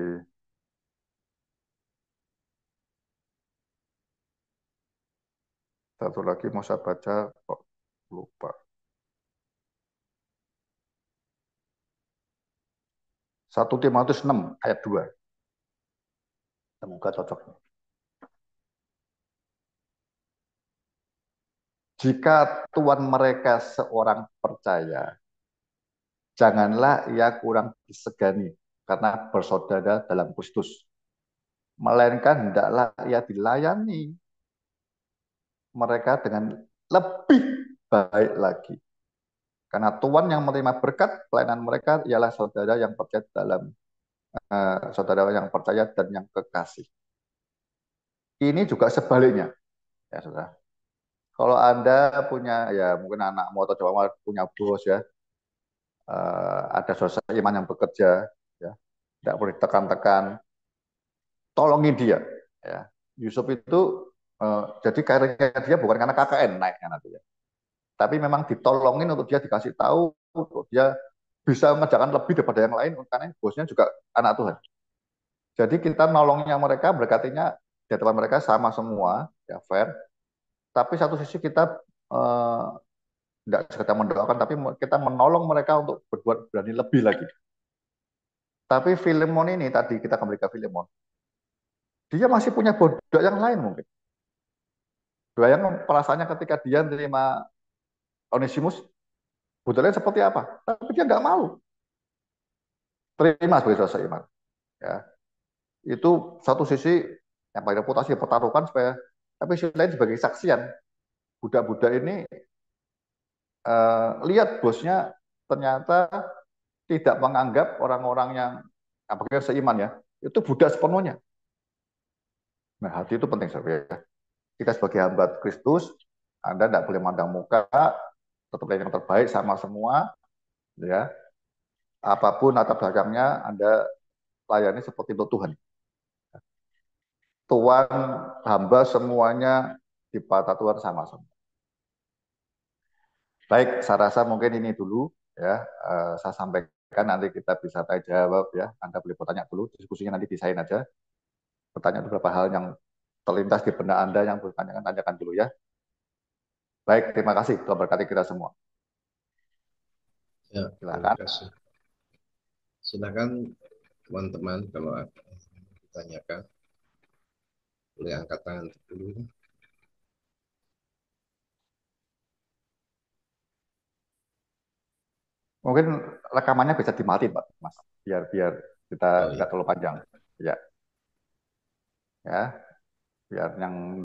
satu lagi mau saya baca kok lupa. 1 Timotius 6 ayat 2. Semoga cocok. Jika tuan mereka seorang percaya, janganlah ia kurang disegani karena bersaudara dalam Kristus. Melainkan hendaklah ia dilayani mereka dengan lebih baik lagi. Karena Tuhan yang menerima berkat pelayanan mereka ialah saudara yang percaya saudara yang percaya dan yang kekasih. Ini juga sebaliknya, ya saudara. Kalau Anda punya, ya mungkin anakmu atau coba punya bos ya, ada saudara iman yang bekerja, ya, tidak boleh tekan-tekan, tolongin dia. Ya. Yusuf itu jadi karirnya dia bukan karena KKN naiknya nanti ya, tapi memang ditolongin untuk dia dikasih tahu, untuk dia bisa mengerjakan lebih daripada yang lain, karena bosnya juga anak Tuhan. Jadi kita nolongnya mereka, berkatinya di hadapan mereka sama semua, ya fair. Tapi satu sisi kita tidak sekedar mendoakan, tapi kita menolong mereka untuk berbuat berani lebih lagi. Tapi Filemon ini tadi kita kembali ke Filemon, dia masih punya bodoh yang lain mungkin. Bayangkan perasaannya ketika dia menerima Onesimus, bodohnya seperti apa? Tapi dia nggak malu terima sebagai saudara iman. Ya, itu satu sisi yang paling reputasi pertaruhkan supaya, tapi sisi lain sebagai saksian budak-budak ini lihat bosnya ternyata tidak menganggap orang-orang yang apalagi seiman ya itu budak sepenuhnya. Nah hati itu penting saudara. Kita sebagai hamba Kristus, Anda tidak boleh mandang muka, tetap yang terbaik sama semua, ya. Apapun latar belakangnya, Anda layani seperti itu Tuhan. Tuhan, hamba semuanya di mata Tuhan sama-sama. Baik, saya rasa mungkin ini dulu ya. Saya sampaikan nanti kita bisa tanya jawab ya. Anda boleh bertanya dulu, diskusinya nanti desain aja. Bertanya beberapa hal yang terlintas di benak Anda yang bertanyakan, tanyakan dulu ya. Baik, terima kasih. Tuhan berkati kita semua. Ya, terima Silakan. kasih. Silakan teman-teman kalau ada yang ditanyakan, boleh angkat tangan dulu. Mungkin rekamannya bisa dimatiin, Pak, Mas. Biar kita Oh tidak iya. terlalu panjang. Ya, ya. Biar yang